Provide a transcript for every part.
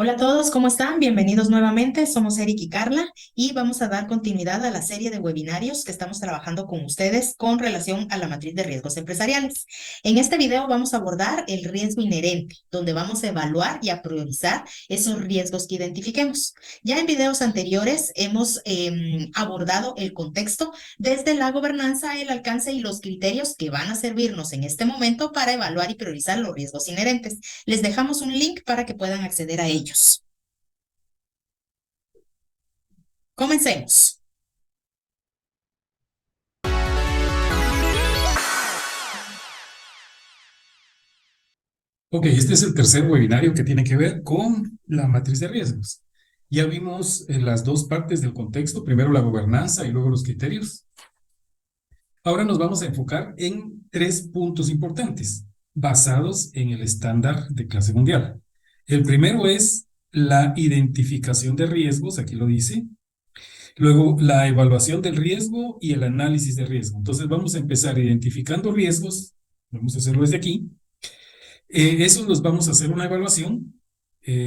Hola a todos, ¿cómo están? Bienvenidos nuevamente. Somos Eric y Carla y vamos a dar continuidad a la serie de webinarios que estamos trabajando con ustedes con relación a la matriz de riesgos empresariales. En este video vamos a abordar el riesgo inherente, donde vamos a evaluar y a priorizar esos riesgos que identifiquemos. Ya en videos anteriores hemos abordado el contexto desde la gobernanza, el alcance y los criterios que van a servirnos en este momento para evaluar y priorizar los riesgos inherentes. Les dejamos un link para que puedan acceder a ellos. Comencemos. Ok, este es el tercer webinario que tiene que ver con la matriz de riesgos. Ya vimos las dos partes del contexto, primero la gobernanza y luego los criterios. Ahora nos vamos a enfocar en tres puntos importantes basados en el estándar de clase mundial. El primero es la identificación de riesgos, aquí lo dice. Luego, la evaluación del riesgo y el análisis de riesgo. Entonces, vamos a empezar identificando riesgos. Vamos a hacerlo desde aquí. Esos los vamos a hacer una evaluación,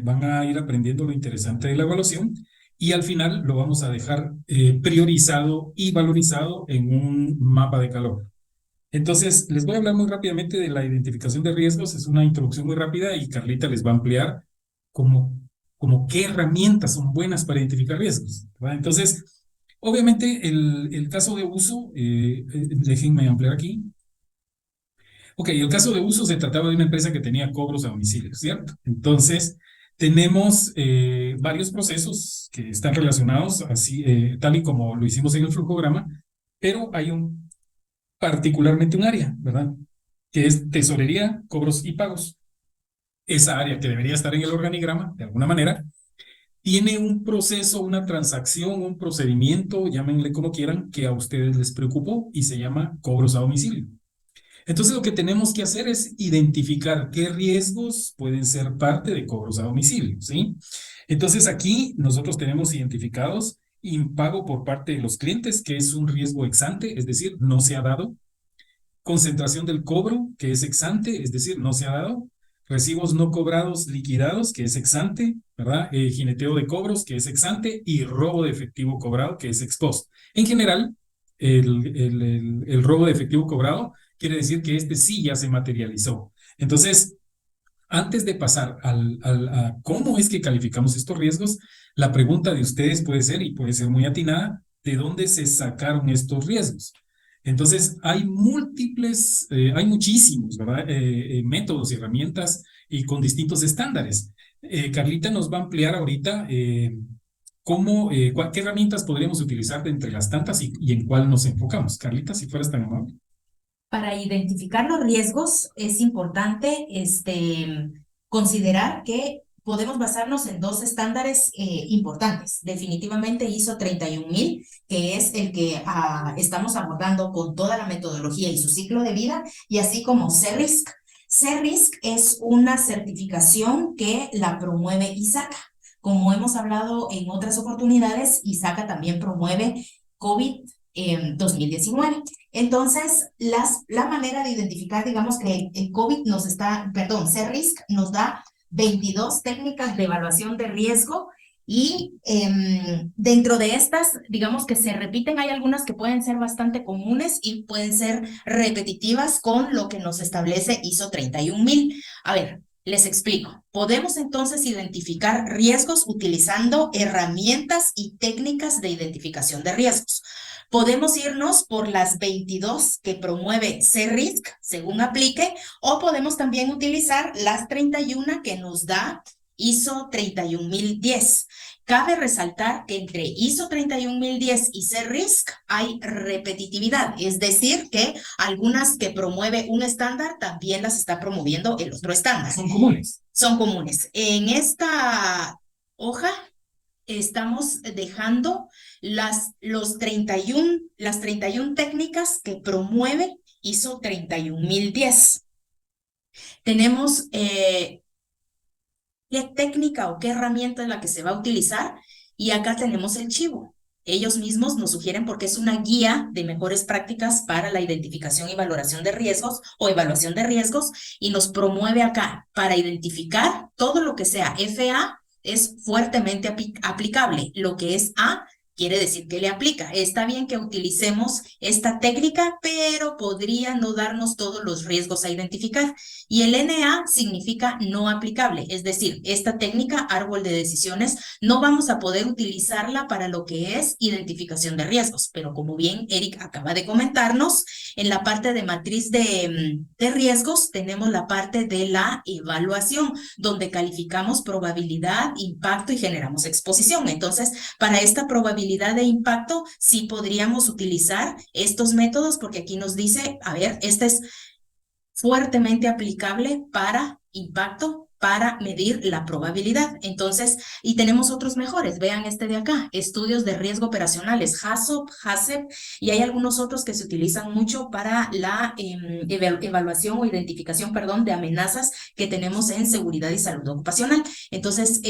van a ir aprendiendo lo interesante de la evaluación y al final lo vamos a dejar priorizado y valorizado en un mapa de calor. Entonces, les voy a hablar muy rápidamente de la identificación de riesgos, es una introducción muy rápida y Carlita les va a ampliar como, como qué herramientas son buenas para identificar riesgos, ¿verdad? Entonces, obviamente el caso de uso, déjenme ampliar aquí. Ok, el caso de uso se trataba de una empresa que tenía cobros a domicilio, ¿cierto? Entonces, tenemos varios procesos que están relacionados, así, tal y como lo hicimos en el flujograma, pero hay particularmente un área, ¿verdad? Que es tesorería, cobros y pagos. Esa área que debería estar en el organigrama, de alguna manera, tiene un proceso, una transacción, un procedimiento, llámenle como quieran, que a ustedes les preocupó y se llama cobros a domicilio. Entonces lo que tenemos que hacer es identificar qué riesgos pueden ser parte de cobros a domicilio, ¿sí? Entonces aquí nosotros tenemos identificados impago por parte de los clientes, que es un riesgo ex ante, es decir, no se ha dado. Concentración del cobro, que es ex ante, es decir, no se ha dado. Recibos no cobrados liquidados, que es ex ante, ¿verdad? Jineteo de cobros, que es ex ante, y robo de efectivo cobrado, que es ex post. En general, el robo de efectivo cobrado quiere decir que este sí ya se materializó. Entonces, antes de pasar a cómo es que calificamos estos riesgos, la pregunta de ustedes puede ser, y puede ser muy atinada, ¿de dónde se sacaron estos riesgos? Entonces, hay múltiples, hay muchísimos, ¿verdad? Métodos y herramientas y con distintos estándares. Carlita nos va a ampliar ahorita qué herramientas podríamos utilizar de entre las tantas y en cuál nos enfocamos. Carlita, si fueras tan amable. Para identificar los riesgos es importante considerar que podemos basarnos en dos estándares importantes. Definitivamente ISO 31000, que es el que estamos abordando con toda la metodología y su ciclo de vida, y así como CERRISC. CERRISC es una certificación que la promueve ISACA. Como hemos hablado en otras oportunidades, ISACA también promueve COVID 2019. Entonces, la manera de identificar, digamos que el COVID nos está, perdón, CERRISC nos da 22 técnicas de evaluación de riesgo y dentro de estas, digamos que se repiten, hay algunas que pueden ser bastante comunes y pueden ser repetitivas con lo que nos establece ISO 31000. A ver, les explico. Podemos entonces identificar riesgos utilizando herramientas y técnicas de identificación de riesgos. Podemos irnos por las 22 que promueve CERRISC, según aplique, o podemos también utilizar las 31 que nos da ISO 31010. Cabe resaltar que entre ISO 31010 y CERRISC hay repetitividad, es decir, que algunas que promueve un estándar también las está promoviendo el otro estándar. Son comunes. Son comunes. En esta hoja estamos dejando las 31 técnicas que promueve ISO 31010. Tenemos qué técnica o qué herramienta es la que se va a utilizar y acá tenemos el chivo. Ellos mismos nos sugieren porque es una guía de mejores prácticas para la identificación y valoración de riesgos o evaluación de riesgos y nos promueve acá para identificar todo lo que sea FA es fuertemente aplicable. Lo que es A quiere decir que le aplica. Está bien que utilicemos esta técnica, pero podría no darnos todos los riesgos a identificar. Y el NA significa no aplicable, es decir, esta técnica, árbol de decisiones, no vamos a poder utilizarla para lo que es identificación de riesgos. Pero como bien Eric acaba de comentarnos, en la parte de matriz de riesgos tenemos la parte de la evaluación, donde calificamos probabilidad, impacto y generamos exposición. Entonces, para esta probabilidad de impacto, sí podríamos utilizar estos métodos porque aquí nos dice, a ver, este es fuertemente aplicable para impacto, para medir la probabilidad. Entonces, y tenemos otros mejores. Vean este de acá, estudios de riesgo operacionales, HACCP, HACCP, y hay algunos otros que se utilizan mucho para la evaluación o identificación, perdón, de amenazas que tenemos en seguridad y salud ocupacional. Entonces,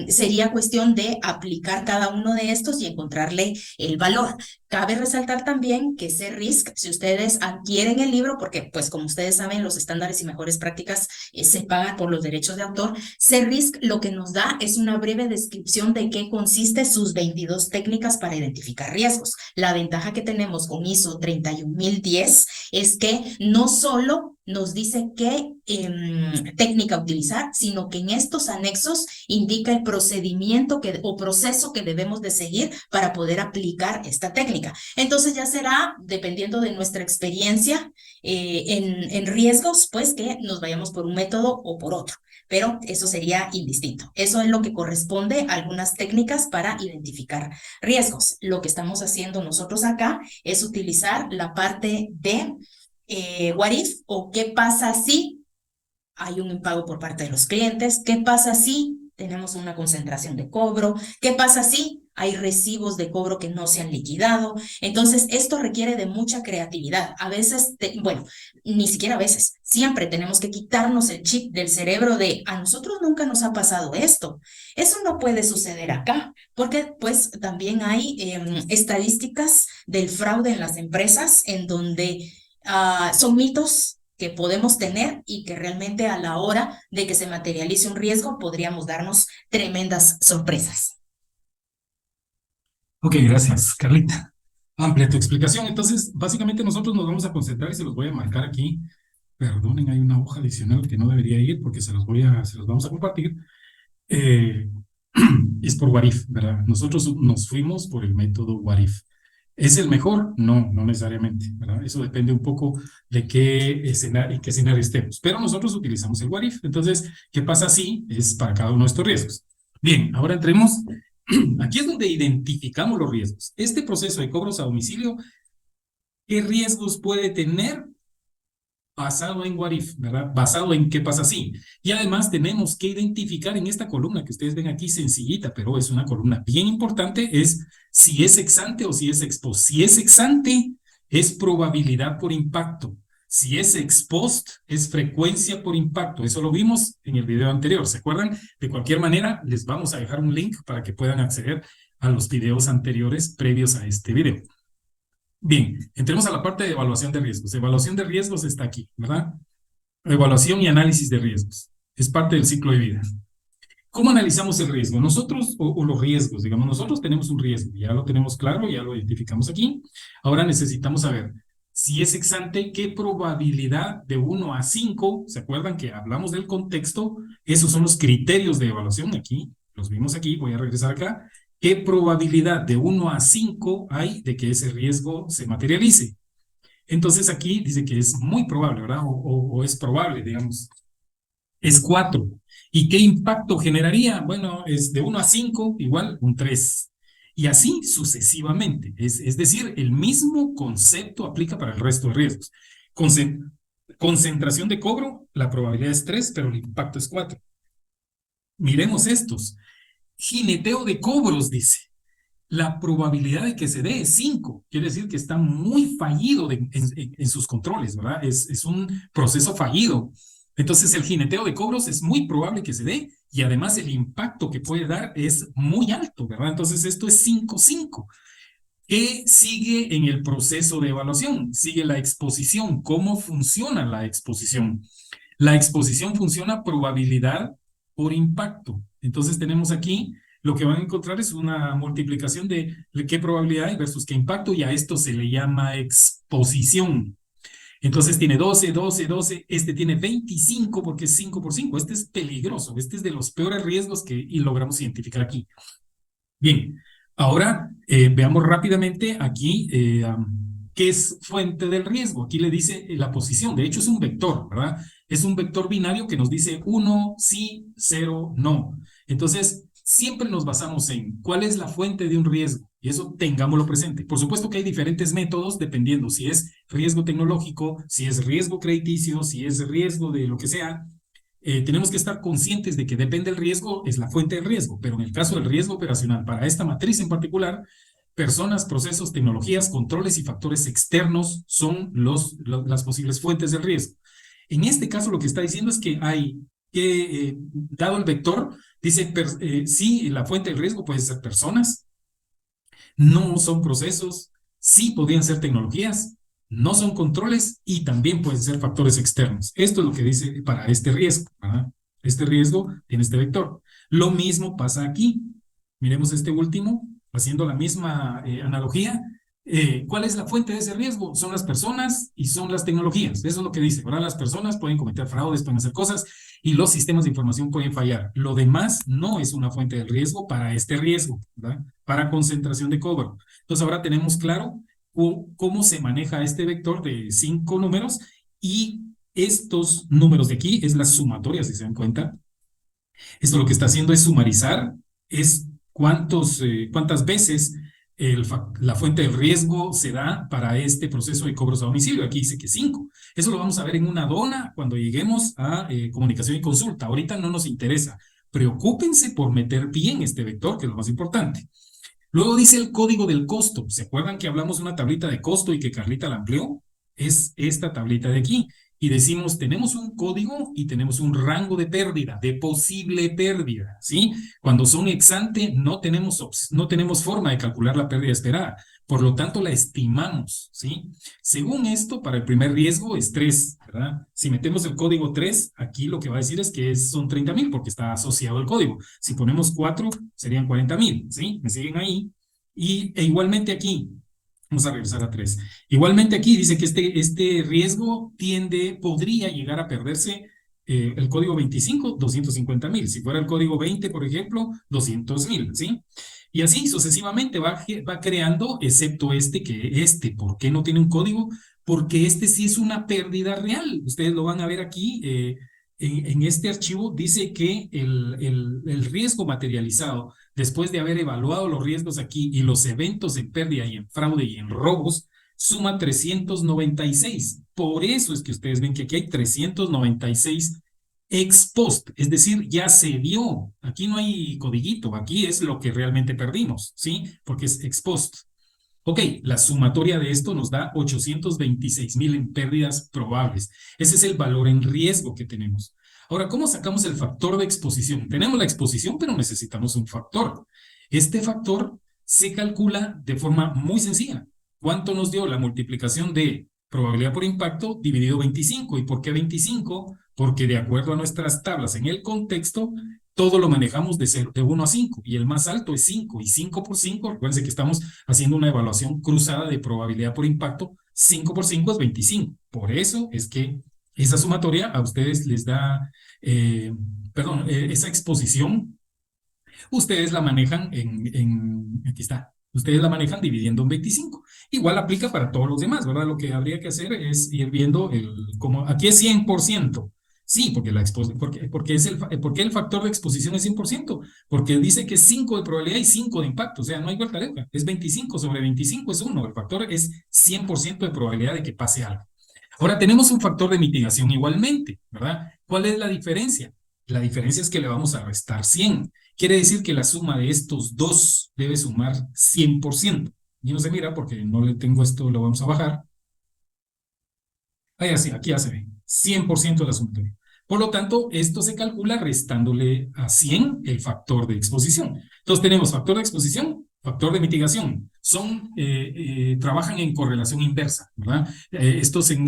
sería cuestión de aplicar cada uno de estos y encontrarle el valor. Cabe resaltar también que CRISC, si ustedes adquieren el libro, porque pues como ustedes saben, los estándares y mejores prácticas se pagan por los derechos de autor, CRISC lo que nos da es una breve descripción de qué consiste sus 22 técnicas para identificar riesgos. La ventaja que tenemos con ISO 31010 es que no solo nos dice qué técnica utilizar, sino que en estos anexos indica el procedimiento o proceso que debemos de seguir para poder aplicar esta técnica. Entonces ya será, dependiendo de nuestra experiencia en riesgos, pues que nos vayamos por un método o por otro, pero eso sería indistinto. Eso es lo que corresponde a algunas técnicas para identificar riesgos. Lo que estamos haciendo nosotros acá es utilizar la parte de what if o qué pasa si hay un impago por parte de los clientes, qué pasa si tenemos una concentración de cobro, qué pasa si hay recibos de cobro que no se han liquidado. Entonces, esto requiere de mucha creatividad. A veces, bueno, ni siquiera a veces, siempre tenemos que quitarnos el chip del cerebro de a nosotros nunca nos ha pasado esto. Eso no puede suceder acá, porque pues también hay estadísticas del fraude en las empresas en donde son mitos que podemos tener y que realmente a la hora de que se materialice un riesgo podríamos darnos tremendas sorpresas. Ok, gracias, Carlita. Amplia tu explicación. Entonces, básicamente nosotros nos vamos a concentrar y se los voy a marcar aquí. Perdonen, hay una hoja adicional que no debería ir porque se los vamos a compartir. Es por what if, ¿verdad? Nosotros nos fuimos por el método what if. ¿Es el mejor? No, no necesariamente, ¿verdad? Eso depende un poco de en qué escenario estemos. Pero nosotros utilizamos el what if. Entonces, ¿qué pasa si es para cada uno de estos riesgos? Bien, ahora entremos. Aquí es donde identificamos los riesgos. Este proceso de cobros a domicilio, ¿qué riesgos puede tener? Basado en what if, ¿verdad? Basado en qué pasa si. Y además tenemos que identificar en esta columna que ustedes ven aquí, sencillita, pero es una columna bien importante, es si es ex ante o si es ex post. Si es ex ante, es probabilidad por impacto. Si es ex post, es frecuencia por impacto. Eso lo vimos en el video anterior, ¿se acuerdan? De cualquier manera, les vamos a dejar un link para que puedan acceder a los videos anteriores previos a este video. Bien, entremos a la parte de evaluación de riesgos. Evaluación de riesgos está aquí, ¿verdad? Evaluación y análisis de riesgos. Es parte del ciclo de vida. ¿Cómo analizamos el riesgo? Nosotros, o los riesgos, digamos, nosotros tenemos un riesgo, ya lo tenemos claro, ya lo identificamos aquí. Ahora necesitamos saber si es ex ante, qué probabilidad de 1 a 5, ¿se acuerdan que hablamos del contexto? Esos son los criterios de evaluación aquí, los vimos aquí, voy a regresar acá. ¿Qué probabilidad de 1 a 5 hay de que ese riesgo se materialice? Entonces aquí dice que es muy probable, ¿verdad? O es probable, digamos. Es 4. ¿Y qué impacto generaría? Bueno, es de 1 a 5 igual un 3. Y así sucesivamente. Es decir, el mismo concepto aplica para el resto de riesgos. Concentración de cobro, la probabilidad es 3, pero el impacto es 4. Miremos estos. Jineteo de cobros, dice. La probabilidad de que se dé es 5. Quiere decir que está muy fallido en sus controles, ¿verdad? Es un proceso fallido. Entonces, el jineteo de cobros es muy probable que se dé y además el impacto que puede dar es muy alto, ¿verdad? Entonces, esto es 5-5. ¿Qué sigue en el proceso de evaluación? Sigue la exposición. ¿Cómo funciona la exposición? La exposición funciona probabilidad por impacto. Entonces tenemos aquí, lo que van a encontrar es una multiplicación de qué probabilidad hay versus qué impacto, y a esto se le llama exposición. Entonces tiene 12, 12, 12, este tiene 25 porque es 5 por 5. Este es peligroso, este es de los peores riesgos que logramos identificar aquí. Bien, ahora veamos rápidamente aquí qué es fuente del riesgo. Aquí le dice la posición, de hecho es un vector, ¿verdad? Es un vector binario que nos dice 1, sí, 0, no. Entonces, siempre nos basamos en cuál es la fuente de un riesgo, y eso tengámoslo presente. Por supuesto que hay diferentes métodos dependiendo si es riesgo tecnológico, si es riesgo crediticio, si es riesgo de lo que sea. Tenemos que estar conscientes de que depende del riesgo, es la fuente del riesgo, pero en el caso del riesgo operacional, para esta matriz en particular, personas, procesos, tecnologías, controles y factores externos son las posibles fuentes del riesgo. En este caso, lo que está diciendo es que hay que, dado el vector, dice, sí, la fuente del riesgo puede ser personas, no son procesos, sí podrían ser tecnologías, no son controles y también pueden ser factores externos. Esto es lo que dice para este riesgo, ¿verdad? Este riesgo tiene este vector. Lo mismo pasa aquí. Miremos este último, haciendo la misma analogía. ¿Cuál es la fuente de ese riesgo? Son las personas y son las tecnologías. Eso es lo que dice, ¿verdad? Las personas pueden cometer fraudes, pueden hacer cosas y los sistemas de información pueden fallar. Lo demás no es una fuente de riesgo para este riesgo, ¿verdad? Para concentración de cobro. Entonces ahora tenemos claro cómo se maneja este vector de 5 números, y estos números de aquí es la sumatoria, si se dan cuenta. Esto lo que está haciendo es sumarizar, es cuántas veces la fuente del riesgo se da para este proceso de cobros a domicilio. Aquí dice que 5. Eso lo vamos a ver en una dona cuando lleguemos a comunicación y consulta. Ahorita no nos interesa. Preocúpense por meter bien este vector, que es lo más importante. Luego dice el código del costo. ¿Se acuerdan que hablamos de una tablita de costo y que Carlita la amplió? Es esta tablita de aquí. Y decimos, tenemos un código y tenemos un rango de pérdida, de posible pérdida, ¿sí? Cuando son ex ante, no tenemos forma de calcular la pérdida esperada. Por lo tanto, la estimamos, ¿sí? Según esto, para el primer riesgo es 3, ¿verdad? Si metemos el código 3, aquí lo que va a decir es que son 30,000 porque está asociado al código. Si ponemos 4, serían 40,000, ¿sí? ¿Me siguen ahí? E igualmente aquí, vamos a regresar a 3. Igualmente aquí dice que este riesgo podría llegar a perderse el código 25, 250,000. Si fuera el código 20, por ejemplo, 200,000, ¿sí? Y así sucesivamente va creando, excepto ¿por qué no tiene un código? Porque este sí es una pérdida real. Ustedes lo van a ver aquí. En este archivo dice que el riesgo materializado, después de haber evaluado los riesgos aquí y los eventos en pérdida y en fraude y en robos, suma 396. Por eso es que ustedes ven que aquí hay 396 ex post, es decir, ya se dio. Aquí no hay codiguito, aquí es lo que realmente perdimos, ¿sí? Porque es ex post. Ok, la sumatoria de esto nos da 826,000 en pérdidas probables. Ese es el valor en riesgo que tenemos. Ahora, ¿cómo sacamos el factor de exposición? Tenemos la exposición, pero necesitamos un factor. Este factor se calcula de forma muy sencilla. ¿Cuánto nos dio la multiplicación de probabilidad por impacto dividido 25? ¿Y por qué 25? Porque de acuerdo a nuestras tablas en el contexto, todo lo manejamos de 1 a 5, y el más alto es 5, y 5 por 5, recuerden que estamos haciendo una evaluación cruzada de probabilidad por impacto, 5 por 5 es 25. Por eso es que esa sumatoria a ustedes les da, esa exposición, ustedes la manejan aquí está, ustedes la manejan dividiendo en 25. Igual aplica para todos los demás, ¿verdad? Lo que habría que hacer es ir viendo como aquí es 100%. Sí, porque porque el factor de exposición es 100%, porque dice que es 5 de probabilidad y 5 de impacto, o sea, no hay vuelta de hoja, es 25 sobre 25 es 1, el factor es 100% de probabilidad de que pase algo. Ahora tenemos un factor de mitigación igualmente, ¿verdad? ¿Cuál es la diferencia? La diferencia es que le vamos a restar 100. Quiere decir que la suma de estos dos debe sumar 100%. Y no se mira porque no le tengo esto, lo vamos a bajar. Ahí así, aquí ya se ve, 100% de la sumatoria. Por lo tanto, esto se calcula restándole a 100 el factor de exposición. Entonces tenemos factor de exposición, factor de mitigación. Trabajan en correlación inversa, ¿verdad? Estos en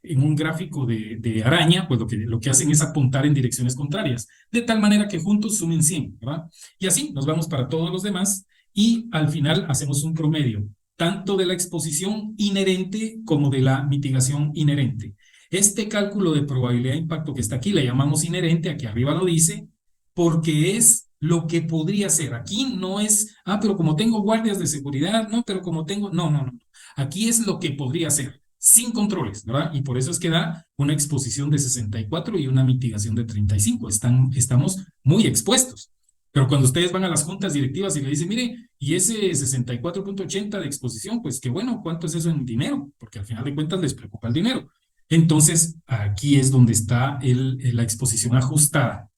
en un gráfico de araña, pues lo que hacen es apuntar en direcciones contrarias, de tal manera que juntos sumen 100, ¿verdad? Y así nos vamos para todos los demás y al final hacemos un promedio, tanto de la exposición inherente como de la mitigación inherente. Este cálculo de probabilidad de impacto que está aquí le llamamos inherente, aquí arriba lo dice, porque es lo que podría ser. Aquí no es, pero como tengo guardias de seguridad, no, pero como tengo, no. Aquí es lo que podría ser, sin controles, ¿verdad? Y por eso es que da una exposición de 64 y una mitigación de 35. Estamos muy expuestos. Pero cuando ustedes van a las juntas directivas y le dicen, mire, y ese 64.80 de exposición, pues qué bueno, ¿cuánto es eso en dinero? Porque al final de cuentas les preocupa el dinero. Entonces, aquí es donde está la exposición ajustada.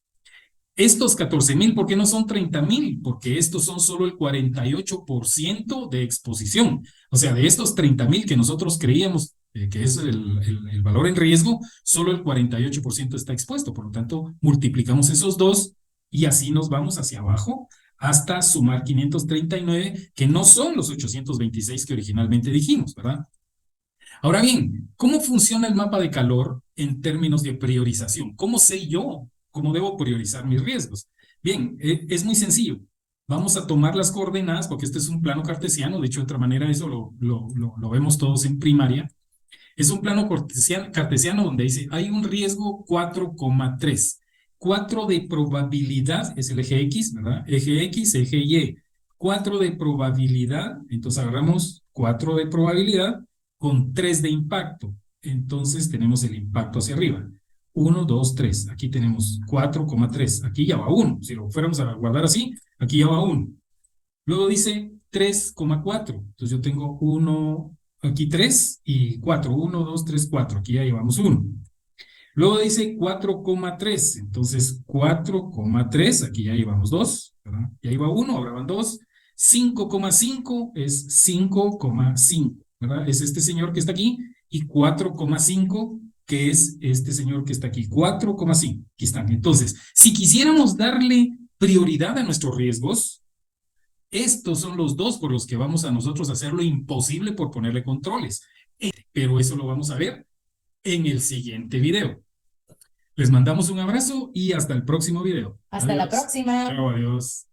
Estos 14,000, ¿por qué no son 30,000? Porque estos son solo el 48% de exposición. O sea, de estos 30,000 que nosotros creíamos que es el valor en riesgo, solo el 48% está expuesto. Por lo tanto, multiplicamos esos dos y así nos vamos hacia abajo hasta sumar 539, que no son los 826 que originalmente dijimos, ¿verdad? Ahora bien, ¿cómo funciona el mapa de calor en términos de priorización? ¿Cómo sé yo cómo debo priorizar mis riesgos? Bien, es muy sencillo. Vamos a tomar las coordenadas, porque este es un plano cartesiano, de hecho, de otra manera eso lo vemos todos en primaria. Es un plano cartesiano donde dice, hay un riesgo 4,3. 4 de probabilidad, es el eje X, ¿verdad? Eje X, eje Y. 4 de probabilidad, entonces agarramos 4 de probabilidad con 3 de impacto. Entonces tenemos el impacto hacia arriba. 1, 2, 3. Aquí tenemos 4,3. Aquí ya va 1. Si lo fuéramos a guardar así, aquí ya va 1. Luego dice 3,4. Entonces yo tengo 1, aquí 3 y 4. 1, 2, 3, 4. Aquí ya llevamos 1. Luego dice 4,3. Entonces 4,3. Aquí ya llevamos 2. ¿Verdad? Ya iba 1, ahora van 2. 5,5 es 5,5. ¿Verdad? Es este señor que está aquí. Y 4,5 que es este señor que está aquí. 4,5. Aquí están. Entonces, si quisiéramos darle prioridad a nuestros riesgos, estos son los dos por los que vamos a nosotros hacer lo imposible por ponerle controles. Pero eso lo vamos a ver en el siguiente video. Les mandamos un abrazo y hasta el próximo video. Hasta la Adiós. próxima. Chao, adiós.